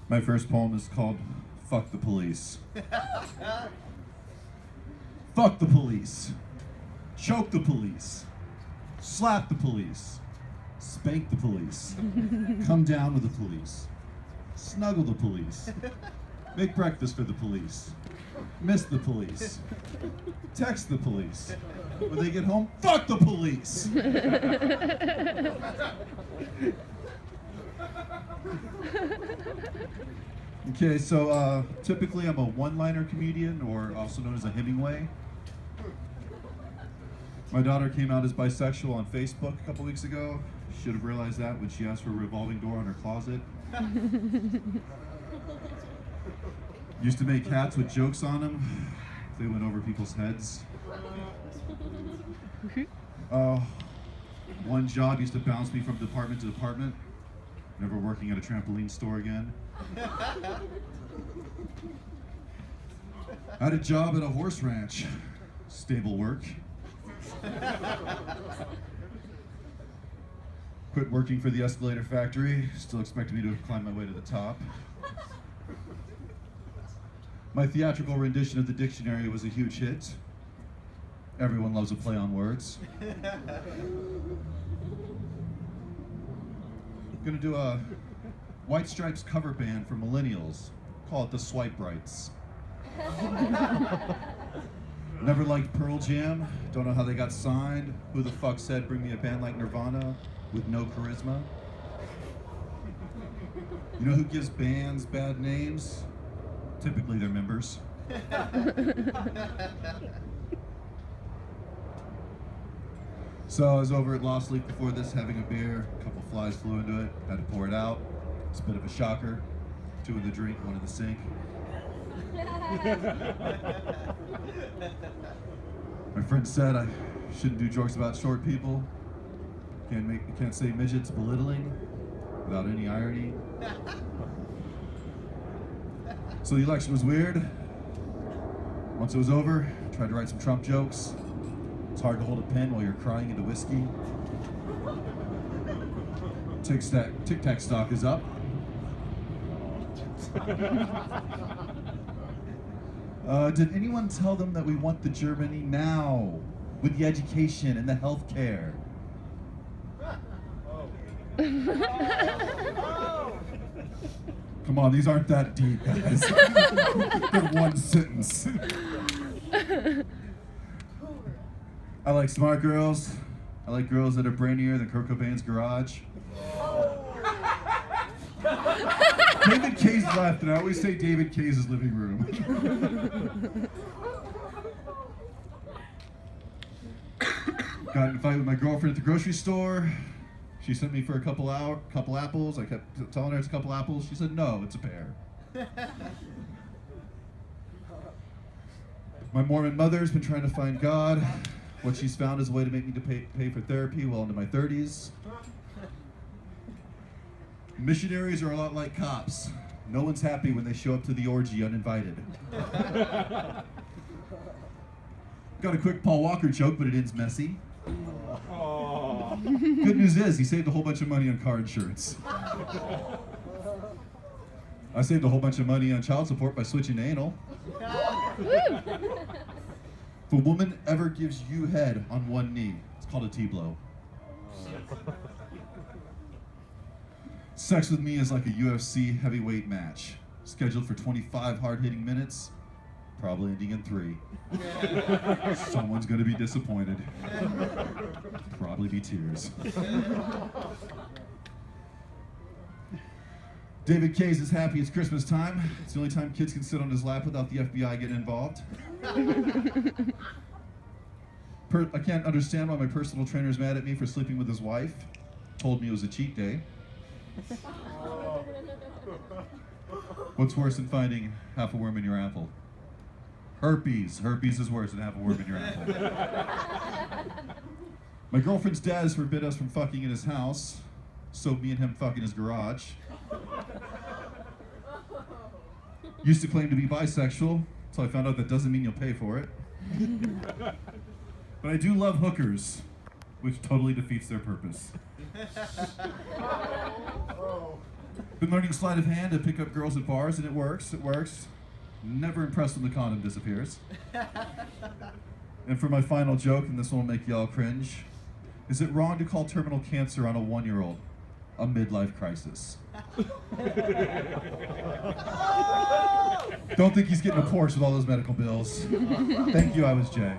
My first poem is called Fuck the Police. Fuck the police. Choke the police. Slap the police. Spank the police. Come down with the police. Snuggle the police. Make breakfast for the police. Miss the police. Text the police. When they get home, fuck the police. Okay, so typically I'm a one-liner comedian, or also known as a Hemingway. My daughter came out as bisexual on Facebook a couple weeks ago. Should have realized that when she asked for a revolving door on her closet. Used to make hats with jokes on them. They went over people's heads. One job used to bounce me from department to department. Never working at a trampoline store again. I had a job at a horse ranch. Stable work. Quit working for the escalator factory. Still expected me to climb my way to the top. My theatrical rendition of the dictionary was a huge hit. Everyone loves a play on words. Gonna do a White Stripes cover band for millennials. Call it the Swipe Rights. Never liked Pearl Jam. Don't know how they got signed. Who the fuck said bring me a band like Nirvana with no charisma? You know who gives bands bad names? Typically their members. So I was over at Lost Leaf before this having a beer. A couple flies flew into it. Had to pour it out. It's a bit of a shocker. 2 in the drink, 1 in the sink. My friend said I shouldn't do jokes about short people. Can't say midgets belittling without any irony. So the election was weird. Once it was over, I tried to write some Trump jokes. It's hard to hold a pen while you're crying into whiskey. Tic Tac stock is up. Did anyone tell them that we want the Germany now, with the education and the health care? Come on, these aren't that deep, guys. They're one sentence. I like smart girls. I like girls that are brainier than Kurt Cobain's garage. David Kay's left, and I always say David Kay's living room. Got in a fight with my girlfriend at the grocery store. She sent me for a couple apples. I kept telling her it's a couple apples. She said, no, it's a pear. My Mormon mother's been trying to find God. What she's found is a way to make me pay for therapy well into my 30s. Missionaries are a lot like cops. No one's happy when they show up to the orgy uninvited. Got a quick Paul Walker joke, but it ends messy. Good news is, he saved a whole bunch of money on car insurance. I saved a whole bunch of money on child support by switching to anal. If a woman ever gives you head on one knee, it's called a T-blow. Sex with me is like a UFC heavyweight match. Scheduled for 25 hard-hitting minutes, probably ending in 3. Someone's gonna be disappointed. Probably be tears. David Kay's is happy it's Christmas time. It's the only time kids can sit on his lap without the FBI getting involved. I can't understand why my personal trainer's mad at me for sleeping with his wife. Told me it was a cheat day. What's worse than finding half a worm in your apple? Herpes. Herpes is worse than half a worm in your apple. My girlfriend's dad has forbid us from fucking in his house, so me and him fuck in his garage. Used to claim to be bisexual, so I found out that doesn't mean you'll pay for it. But I do love hookers, which totally defeats their purpose. Been learning sleight of hand to pick up girls at bars, and it works. Never impressed when the condom disappears. And for my final joke, and this one will make y'all cringe, is it wrong to call terminal cancer on a 1-year-old a midlife crisis? Don't think he's getting a Porsche with all those medical bills. Thank you, I was Jay.